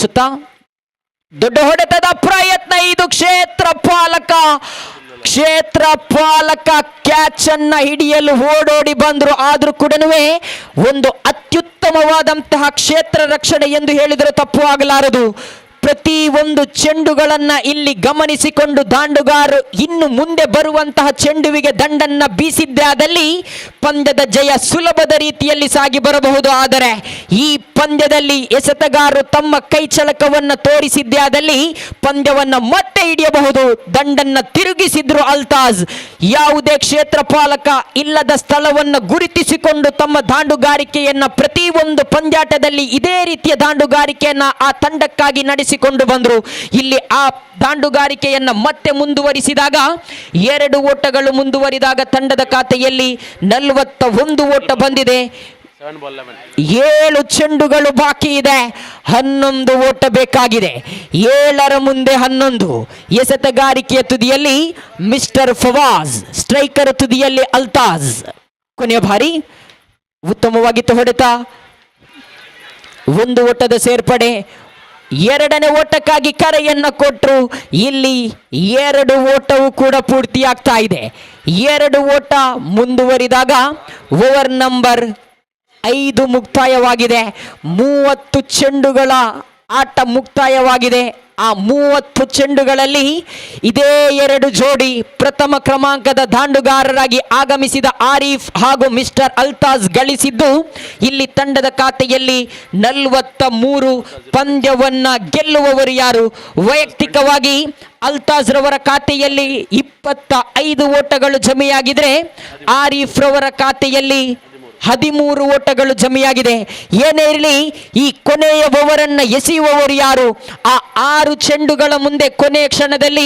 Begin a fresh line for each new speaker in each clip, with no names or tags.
ಸುತ್ತ ದೊಡ್ಡ ಹೊಡೆತದ ಪ್ರಯತ್ನ. ಇದು ಕ್ಷೇತ್ರ ಪಾಲಕ ಕ್ಯಾಚ್ ಅನ್ನ ಹಿಡಿಯಲು ಓಡೋಡಿ ಬಂದ್ರು. ಆದ್ರೂ ಕೂಡ ಒಂದು ಅತ್ಯುತ್ತಮವಾದಂತಹ ಕ್ಷೇತ್ರ ರಕ್ಷಣೆ ಎಂದು ಹೇಳಿದರೆ ತಪ್ಪು ಆಗಲಾರದು. ಪ್ರತಿ ಒಂದು ಚೆಂಡುಗಳನ್ನ ಇಲ್ಲಿ ಗಮನಿಸಿಕೊಂಡು ದಾಂಡುಗಾರು ಇನ್ನು ಮುಂದೆ ಬರುವಂತಹ ಚೆಂಡುವಿಗೆ ದಂಡನ್ನ ಬೀಸಿದ್ದೆ ಆದಲ್ಲಿ ಪಂದ್ಯದ ಜಯ ಸುಲಭದ ರೀತಿಯಲ್ಲಿ ಸಾಗಿ ಬರಬಹುದು. ಆದರೆ ಈ ಪಂದ್ಯದಲ್ಲಿ ಎಸೆತಗಾರರು ತಮ್ಮ ಕೈ ಚಳಕವನ್ನ ತೋರಿಸಿದ್ದೆ ಆದಲ್ಲಿ ಪಂದ್ಯವನ್ನ ಮತ್ತೆ ಹಿಡಿಯಬಹುದು. ದಂಡನ್ನ ತಿರುಗಿಸಿದ್ರು ಅಲ್ತಾಜ್. ಯಾವುದೇ ಕ್ಷೇತ್ರ ಪಾಲಕ ಇಲ್ಲದ ಸ್ಥಳವನ್ನು ಗುರುತಿಸಿಕೊಂಡು ತಮ್ಮ ದಾಂಡುಗಾರಿಕೆಯನ್ನ ಪ್ರತಿ ಒಂದು ಪಂದ್ಯಾಟದಲ್ಲಿ ಇದೇ ರೀತಿಯ ದಾಂಡುಗಾರಿಕೆಯನ್ನ ಆ ತಂಡಕ್ಕಾಗಿ ನಡೆಸಿಕೊಂಡು ಬಂದರು. ಇಲ್ಲಿ ಆ ದಾಂಡುಗಾರಿಕೆಯನ್ನ ಮತ್ತೆ ಮುಂದುವರಿಸಿದಾಗ 2 ಓಟಗಳು ಮುಂದುವರಿದಾಗ ತಂಡದ ಖಾತೆಯಲ್ಲಿ 41 ಓಟ ಬಂದಿದೆ. 7 ಚೆಂಡುಗಳು ಬಾಕಿ ಇದೆ. 11 ಓಟ ಬೇಕಾಗಿದೆ. 7ರ ಮುಂದೆ 11. ಎಸೆತಗಾರಿಕೆಯ ತುದಿಯಲ್ಲಿ ಮಿಸ್ಟರ್ ಫವಾಜ್, ಸ್ಟ್ರೈಕರ್ ತುದಿಯಲ್ಲಿ ಅಲ್ತಾಜ್. ಕೊನೆಯ ಬಾರಿ ಉತ್ತಮವಾಗಿತ್ತು ಹೊಡೆತ. 1 ಓಟದ ಸೇರ್ಪಡೆ. 2ನೇ ಓಟಕ್ಕಾಗಿ ಕರೆಯನ್ನ ಕೊಟ್ಟರು. ಇಲ್ಲಿ 2 ಓಟವು ಕೂಡ ಪೂರ್ತಿಯಾಗ್ತಾ ಇದೆ. 2 ಓಟ ಮುಂದುವರಿದಾಗ ಓವರ್ ನಂಬರ್ 5 ಮುಕ್ತಾಯವಾಗಿದೆ. 30 ಚೆಂಡುಗಳ ಆಟ ಮುಕ್ತಾಯವಾಗಿದೆ. ಆ 30 ಚೆಂಡುಗಳಲ್ಲಿ ಇದೇ 2 ಜೋಡಿ ಪ್ರಥಮ ಕ್ರಮಾಂಕದ ದಾಂಡುಗಾರರಾಗಿ ಆಗಮಿಸಿದ ಆರೀಫ್ ಹಾಗೂ ಮಿಸ್ಟರ್ ಅಲ್ತಾಜ್ ಗಳಿಸಿದ್ದು ಇಲ್ಲಿ ತಂಡದ ಖಾತೆಯಲ್ಲಿ 43. ಪಂದ್ಯವನ್ನ ಗೆಲ್ಲುವವರು ಯಾರು? ವೈಯಕ್ತಿಕವಾಗಿ ಅಲ್ತಾಜ್ ರವರ ಖಾತೆಯಲ್ಲಿ 25 ಓಟಗಳು ಜಮೆಯಾಗಿದ್ರೆ ಆರೀಫ್ ರವರ ಖಾತೆಯಲ್ಲಿ 13 ಓಟಗಳು ಜಮೆಯಾಗಿದೆ. ಏನೇ ಇರಲಿ, ಈ ಕೊನೆಯ ಓವರನ್ನು ಎಸೆಯುವವರು ಯಾರು? ಆ 6 ಚೆಂಡುಗಳ ಮುಂದೆ ಕೊನೆಯ ಕ್ಷಣದಲ್ಲಿ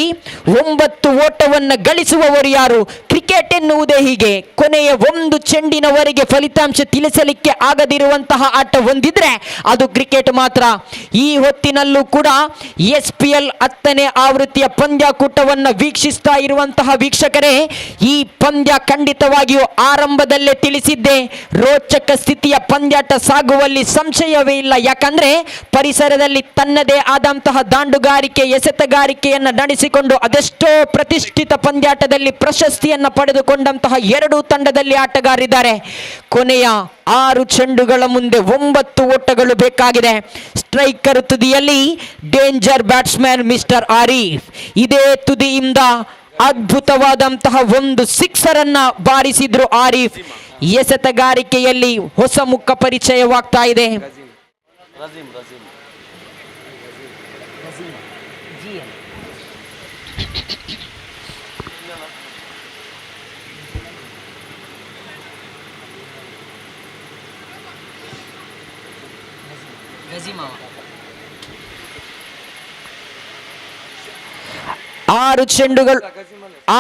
9 ಓಟವನ್ನು ಗಳಿಸುವವರು ಯಾರು? ಕ್ರಿಕೆಟ್ ಎನ್ನುವುದೇ ಹೀಗೆ. ಕೊನೆಯ 1 ಚೆಂಡಿನವರೆಗೆ ಫಲಿತಾಂಶ ತಿಳಿಸಲಿಕ್ಕೆ ಆಗದಿರುವಂತಹ ಆಟ ಹೊಂದಿದ್ರೆ ಅದು ಕ್ರಿಕೆಟ್ ಮಾತ್ರ. ಈ ಹೊತ್ತಿನಲ್ಲೂ ಕೂಡ SPL 10ನೇ ಆವೃತ್ತಿಯ ಪಂದ್ಯಾಕೂಟವನ್ನು ವೀಕ್ಷಿಸ್ತಾ ಇರುವಂತಹ ವೀಕ್ಷಕರೇ, ಈ ಪಂದ್ಯ ಖಂಡಿತವಾಗಿಯೂ ಆರಂಭದಲ್ಲೇ ತಿಳಿಸಿದ್ದೆ, ರೋಚಕ ಸ್ಥಿತಿಯ ಪಂದ್ಯಾಟ ಸಾಗುವಲ್ಲಿ ಸಂಶಯವೇ ಇಲ್ಲ. ಯಾಕಂದ್ರೆ ಪರಿಸರದಲ್ಲಿ ತನ್ನದೇ ಆದಂತಹ ದಾಂಡುಗಾರಿಕೆ ಎಸೆತಗಾರಿಕೆಯನ್ನ ನಡೆಸಿಕೊಂಡು ಅದೆಷ್ಟೋ ಪ್ರತಿಷ್ಠಿತ ಪಂದ್ಯಾಟದಲ್ಲಿ ಪ್ರಶಸ್ತಿಯನ್ನ ಪಡೆದುಕೊಂಡಂತಹ 2 ತಂಡದಲ್ಲಿ ಆಟಗಾರಿದ್ದಾರೆ. ಕೊನೆಯ 6 ಚೆಂಡುಗಳ ಮುಂದೆ 9 ಓಟಗಳು ಬೇಕಾಗಿದೆ. ಸ್ಟ್ರೈಕರ್ ತುದಿಯಲ್ಲಿ ಡೇಂಜರ್ ಬ್ಯಾಟ್ಸ್ಮನ್ ಮಿಸ್ಟರ್ ಆರೀಫ್. ಇದೇ ತುದಿಯಿಂದ ಅದ್ಭುತವಾದಂತಹ ಒಂದು 6 ಅನ್ನ ಬಾರಿಸಿದ್ರು ಆರೀಫ್. ಎಸೆತಗಾರಿಕೆಯಲ್ಲಿ ಹೊಸ ಮುಖ ಪರಿಚಯವಾಗ್ತಾ ಇದೆ.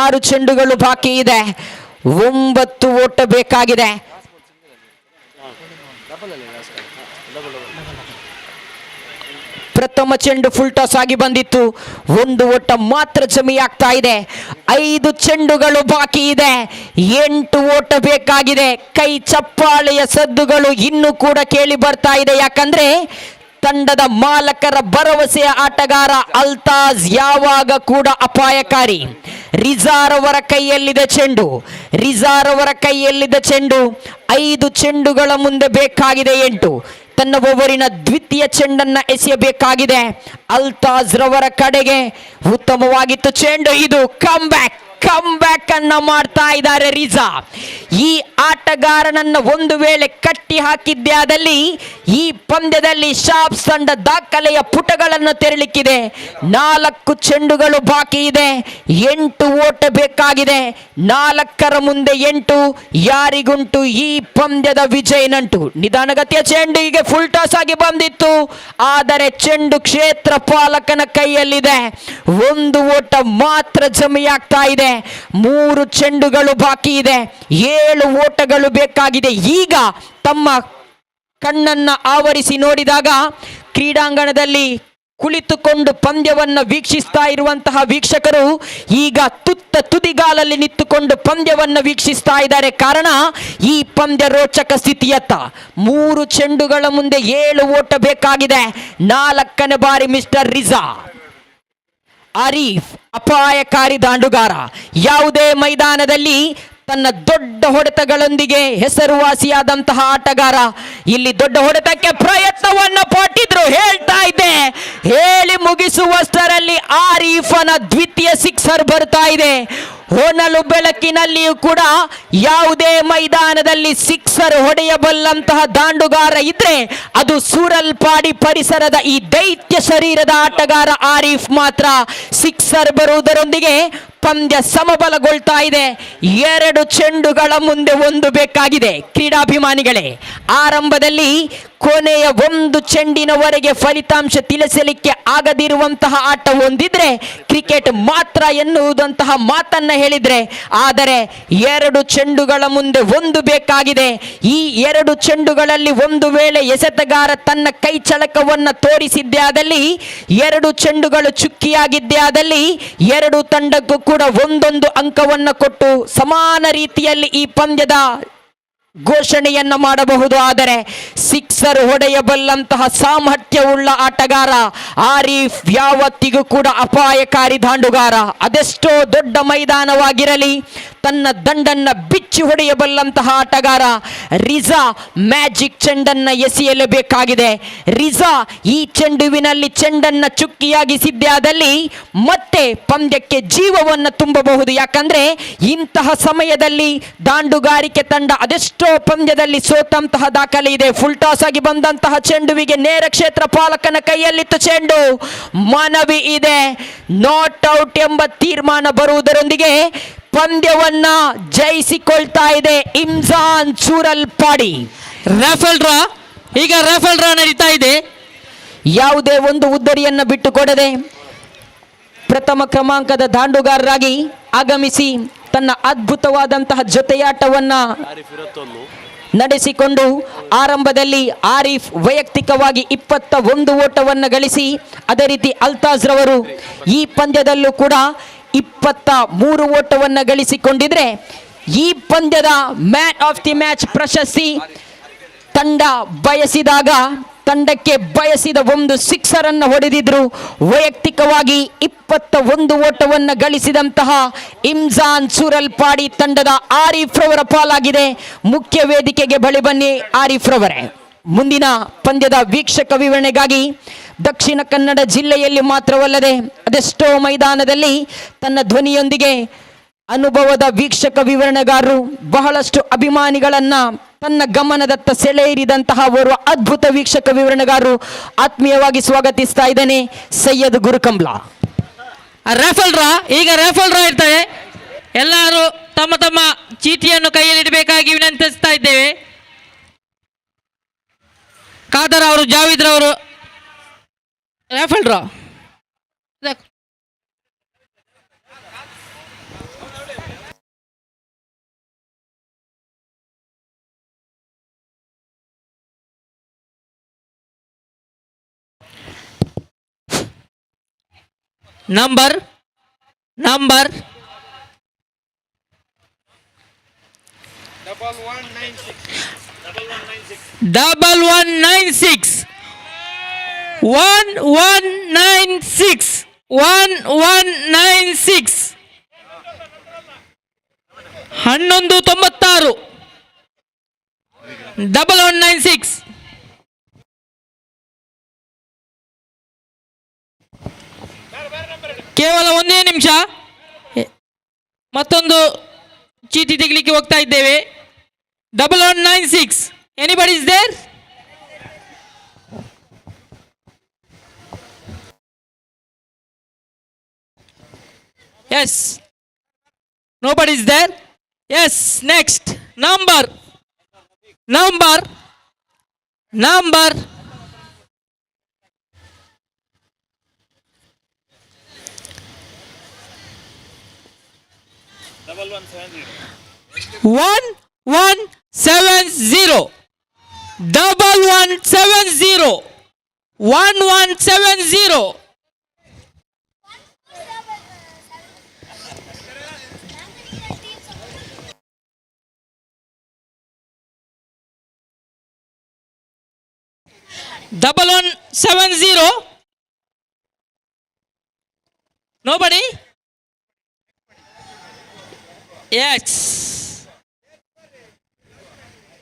ಆರು ಚೆಂಡುಗಳು ಬಾಕಿ ಇದೆ. 9 ಓಟ ಬೇಕಾಗಿದೆ. ಪ್ರಥಮ ಚೆಂಡು ಫುಲ್ ಟಾಸ್ ಆಗಿ ಬಂದಿತ್ತು. 1 ಓಟ ಮಾತ್ರ ಜಮೆಯಾಗ್ತಾ ಇದೆ. 5 ಚೆಂಡುಗಳು ಬಾಕಿ ಇದೆ. 8 ಓಟ ಬೇಕಾಗಿದೆ. ಕೈ ಚಪ್ಪಾಳೆಯ ಸದ್ದುಗಳು ಇನ್ನೂ ಕೂಡ ಕೇಳಿ ಬರ್ತಾ ಇದೆ. ಯಾಕಂದ್ರೆ ತಂಡದ ಮಾಲಕರ ಭರವಸೆಯ ಆಟಗಾರ ಅಲ್ತಾಜ್ ಯಾವಾಗ ಕೂಡ ಅಪಾಯಕಾರಿ. ರಿಜಾರ್ ಅವರ ಕೈಯಲ್ಲಿದೆ ಚೆಂಡು. 5 ಚೆಂಡುಗಳ ಮುಂದೆ ಬೇಕಾಗಿದೆ 8. ತನ್ನ ಓವರಿನ ದ್ವಿತೀಯ ಚೆಂಡನ್ನ ಎಸೆಯಬೇಕಾಗಿದೆ. ಅಲ್ತಾಜ್ ರವರ ಕಡೆಗೆ ಉತ್ತಮವಾಗಿತ್ತು ಚೆಂಡು. ಇದು ಕಮ್ ಬ್ಯಾಕ್ ಅನ್ನ ಮಾಡ್ತಾ ಇದ್ದಾರೆ ರಿಜಾ. ಈ ಆಟಗಾರನನ್ನ ಒಂದು ವೇಳೆ ಕಟ್ಟಿ ಹಾಕಿದ್ದೆ ಆದಲ್ಲಿ ಈ ಪಂದ್ಯದಲ್ಲಿ ಶಾಪ್ಸ್ ತಂಡ ದಾಖಲೆಯ ಪುಟಗಳನ್ನು ತೆರಳಿಕ್ಕಿದೆ. 4 ಚೆಂಡುಗಳು ಬಾಕಿ ಇದೆ. 8 ಓಟ ಬೇಕಾಗಿದೆ. 4ರ ಮುಂದೆ 8. ಯಾರಿಗುಂಟು ಈ ಪಂದ್ಯದ ವಿಜಯ ನಂಟು? ನಿಧಾನಗತಿಯ ಚೆಂಡು ಹೀಗೆ ಫುಲ್ ಟಾಸ್ ಆಗಿ ಬಂದಿತ್ತು. ಆದರೆ ಚೆಂಡು ಕ್ಷೇತ್ರ ಪಾಲಕನ ಕೈಯಲ್ಲಿದೆ. 1 ಓಟ ಮಾತ್ರ ಜಮೆಯಾಗ್ತಾ ಇದೆ. 3 ಚೆಂಡುಗಳು ಬಾಕಿ ಇದೆ. 7 ಓಟಗಳು ಬೇಕಾಗಿದೆ. ಈಗ ತಮ್ಮ ಕಣ್ಣನ್ನ ಆವರಿಸಿ ನೋಡಿದಾಗ ಕ್ರೀಡಾಂಗಣದಲ್ಲಿ ಕುಳಿತುಕೊಂಡು ಪಂದ್ಯವನ್ನ ವೀಕ್ಷಿಸ್ತಾ ಇರುವಂತಹ ವೀಕ್ಷಕರು ಈಗ ತುದಿಗಾಲಲ್ಲಿ ನಿಂತುಕೊಂಡು ಪಂದ್ಯವನ್ನ ವೀಕ್ಷಿಸ್ತಾ ಇದ್ದಾರೆ. ಕಾರಣ ಈ ಪಂದ್ಯ ರೋಚಕ ಸ್ಥಿತಿಯತ್ತ. 3 ಚೆಂಡುಗಳ ಮುಂದೆ 7 ಓಟ ಬೇಕಾಗಿದೆ. 4ನೇ ಬಾರಿ ಮಿಸ್ಟರ್ ರಿಜಾ. ಆರೀಫ್ ಅಪಾಯಕಾರಿ ದಾಂಡುಗಾರ. ಯಾವುದೇ ಮೈದಾನದಲ್ಲಿ ತನ್ನ ದೊಡ್ಡ ಹೊಡೆತಗಳೊಂದಿಗೆ ಹೆಸರುವಾಸಿಯಾದಂತಹ ಆಟಗಾರ. ಇಲ್ಲಿ ದೊಡ್ಡ ಹೊಡೆತಕ್ಕೆ ಪ್ರಯತ್ನವನ್ನು ಪಟ್ಟಿದ್ರು. ಹೇಳ್ತಾ ಇದ್ದೆ, ಹೇಳಿ ಮುಗಿಸುವಷ್ಟರಲ್ಲಿ ಆರೀಫನ ದ್ವಿತೀಯ ಸಿಕ್ಸರ್ ಬರ್ತಾ ಇದೆ. ಹೊನಲು ಬೆಳಕಿನಲ್ಲಿಯೂ ಕೂಡ ಯಾವುದೇ ಮೈದಾನದಲ್ಲಿ ಸಿಕ್ಸರ್ ಹೊಡೆಯಬಲ್ಲಂತಹ ದಾಂಡುಗಾರ ಇದ್ರೆ ಅದು ಸೂರಲ್ಪಾಡಿ ಪರಿಸರದ ಈ ದೈತ್ಯ ಶರೀರದ ಆಟಗಾರ ಆರೀಫ್ ಮಾತ್ರ. ಸಿಕ್ಸರ್ ಬರುವುದರೊಂದಿಗೆ ಪಂದ್ಯ ಸಮಬಲಗೊಳ್ತಾ ಇದೆ. 2 ಚೆಂಡುಗಳ ಮುಂದೆ 1 ಬೇಕಾಗಿದೆ. ಕ್ರೀಡಾಭಿಮಾನಿಗಳೇ, ಆರಂಭದಲ್ಲಿ ಕೊನೆಯ 1 ಚೆಂಡಿನವರೆಗೆ ಫಲಿತಾಂಶ ತಿಳಿಸಲಿಕ್ಕೆ ಆಗದಿರುವಂತಹ ಆಟ ಹೊಂದಿದ್ರೆ ಕ್ರಿಕೆಟ್ ಮಾತ್ರ ಎನ್ನುವುದಂತಹ ಮಾತನ್ನ ಹೇಳಿದ್ರೆ, ಆದರೆ 2 ಚೆಂಡುಗಳ ಮುಂದೆ 1 ಬೇಕಾಗಿದೆ. ಈ 2 ಚೆಂಡುಗಳಲ್ಲಿ ಒಂದು ವೇಳೆ ಎಸೆತಗಾರ ತನ್ನ ಕೈ ಚಳಕವನ್ನ ತೋರಿಸಿದ್ದೇ ಆದಲ್ಲಿ, 2 ಚೆಂಡುಗಳು ಚುಕ್ಕಿಯಾಗಿದ್ದೇ ಆದಲ್ಲಿ 2 ತಂಡಕ್ಕೂ ಕೂಡ ಒಂದೊಂದು ಅಂಕವನ್ನ ಕೊಟ್ಟು ಸಮಾನ ರೀತಿಯಲ್ಲಿ ಈ ಪಂದ್ಯದ ಘೋಷಣೆಯನ್ನ ಮಾಡಬಹುದು. ಆದರೆ ಸಿಕ್ಸರ್ ಹೊಡೆಯಬಲ್ಲಂತಹ ಸಾಮರ್ಥ್ಯವುಳ್ಳ ಆಟಗಾರ ಆರೀಫ್ ಯಾವತ್ತಿಗೂ ಕೂಡ ಅಪಾಯಕಾರಿ ದಾಂಡುಗಾರ. ಅದೆಷ್ಟೋ ದೊಡ್ಡ ಮೈದಾನವಾಗಿರಲಿ ತನ್ನ ದಂಡನ್ನ ಬಿಚ್ಚಿ ಹೊಡೆಯಬಲ್ಲಂತಹ ಆಟಗಾರ ರಿಜಾ. ಮ್ಯಾಜಿಕ್ ಚೆಂಡನ್ನ ಎಸೆಯಲೇಬೇಕಾಗಿದೆ. ರಿಜಾ ಈ ಚೆಂಡುವಿನಲ್ಲಿ ಚೆಂಡನ್ನ ಚುಕ್ಕಿಯಾಗಿಸಿದ್ದೇ ಆದಲ್ಲಿ ಮತ್ತೆ ಪಂದ್ಯಕ್ಕೆ ಜೀವವನ್ನು ತುಂಬಬಹುದು. ಯಾಕಂದ್ರೆ ಇಂತಹ ಸಮಯದಲ್ಲಿ ದಾಂಡುಗಾರಿಕೆ ತಂಡ ಅದೆಷ್ಟೋ ಪಂದ್ಯದಲ್ಲಿ ಸೋತಂತಹ ದಾಖಲೆ ಇದೆ. ಫುಲ್ ಟಾಸ್ ಆಗಿ ಬಂದಂತಹ ಚೆಂಡುವಿಗೆ ನೇರ ಕ್ಷೇತ್ರ ಪಾಲಕನ ಕೈಯಲ್ಲಿತ್ತು ಚೆಂಡು. ಮನವಿ ಇದೆ, ನಾಟ್ ಔಟ್ ಎಂಬ ತೀರ್ಮಾನ ಬರುವುದರೊಂದಿಗೆ ಪಂದ್ಯವನ್ನ ಜಯಿಸಿಕೊಳ್ತಾ ಇದೆ ಇಮ್ಜಾನ್ ಸೂರಲ್ಪಾಡಿ.
ರಾಫೆಲ್ ಡ್ರಾ, ಈಗ ರಾಫೆಲ್ ಡ್ರಾ ನಡೀತಾ ಇದೆ.
ಯಾವುದೇ ಒಂದು ಉದ್ದರಿಯನ್ನ ಬಿಟ್ಟುಕೊಡದೆ ಪ್ರಥಮ ಕ್ರಮಾಂಕದ ದಾಂಡುಗಾರರಾಗಿ ಆಗಮಿಸಿ ತನ್ನ ಅದ್ಭುತವಾದಂತಹ ಜೊತೆಯಾಟವನ್ನ ನಡೆಸಿಕೊಂಡು ಆರಂಭದಲ್ಲಿ ಆರೀಫ್ ವೈಯಕ್ತಿಕವಾಗಿ 21 ಓಟವನ್ನು ಗಳಿಸಿ, ಅದೇ ರೀತಿ ಅಲ್ತಾಜ್ ರವರು ಈ ಪಂದ್ಯದಲ್ಲೂ ಕೂಡ 23 ಓಟವನ್ನು ಗಳಿಸಿಕೊಂಡಿದ್ರೆ, ಈ ಪಂದ್ಯದ ಮ್ಯಾನ್ ಆಫ್ ದಿ ಮ್ಯಾಚ್ ಪ್ರಶಸ್ತಿ ತಂಡ ಬಯಸಿದಾಗ ತಂಡಕ್ಕೆ ಬಯಸಿದ ಒಂದು ಸಿಕ್ಸರ್ ಅನ್ನು ಹೊಡೆದಿದ್ರು. ವೈಯಕ್ತಿಕವಾಗಿ 21 ಓಟವನ್ನು ಗಳಿಸಿದಂತಹ ಇಮ್ಜಾನ್ ಸೂರಲ್ಪಾಡಿ ತಂಡದ ಆರೀಫ್ ರವರ ಪಾಲಾಗಿದೆ. ಮುಖ್ಯ ವೇದಿಕೆಗೆ ಬಳಿ ಬನ್ನಿ ಆರೀಫ್ ರವರೇ. ಮುಂದಿನ ಪಂದ್ಯದ ವೀಕ್ಷಕ ವಿವರಣೆಗಾಗಿ ದಕ್ಷಿಣ ಕನ್ನಡ ಜಿಲ್ಲೆಯಲ್ಲಿ ಮಾತ್ರವಲ್ಲದೆ ಅದೆಷ್ಟೋ ಮೈದಾನದಲ್ಲಿ ತನ್ನ ಧ್ವನಿಯೊಂದಿಗೆ ಅನುಭವದ ವೀಕ್ಷಕ ವಿವರಣೆಗಾರರು, ಬಹಳಷ್ಟು ಅಭಿಮಾನಿಗಳನ್ನ ತನ್ನ ಗಮನದತ್ತ ಸೆಳೆಯಿರಿದಂತಹ ಓರ್ವ ಅದ್ಭುತ ವೀಕ್ಷಕ ವಿವರಣೆಗಾರರು ಆತ್ಮೀಯವಾಗಿ ಸ್ವಾಗತಿಸ್ತಾ ಇದ್ದೇನೆ ಸೈಯದ್ ಗುರುಕಂಬ್ಲಾ.
ರಾಫೆಲ್ ಡ್ರಾ, ಈಗ ರಾಫೆಲ್ ಡ್ರಾ ಇರ್ತದೆ. ಎಲ್ಲರೂ ತಮ್ಮ ತಮ್ಮ ಚೀಟಿಯನ್ನು ಕೈಯಲ್ಲಿಡಬೇಕಾಗಿ ವಿನಂತಿಸ್ತಾ ಇದ್ದೇವೆ. ಖಾದರ್ ಅವರು, ಜಾವೀದ್ ರವರು ರಾಫೆಲ್ ಡ್ರಾ. ನಂಬರ್ 1196 1196 1196 1196. ಕೇವಲ 1 ನಿಮಿಷ, ಮತ್ತೊಂದು ಚೀಟಿ ತೆಗಿಲಿಕ್ಕೆ ಹೋಗ್ತಾ ಇದ್ದೇವೆ. 1196. Anybody is there? Yes, nobody is there. Yes, next number 1170 1170 1170. Double 170. Nobody? Yes.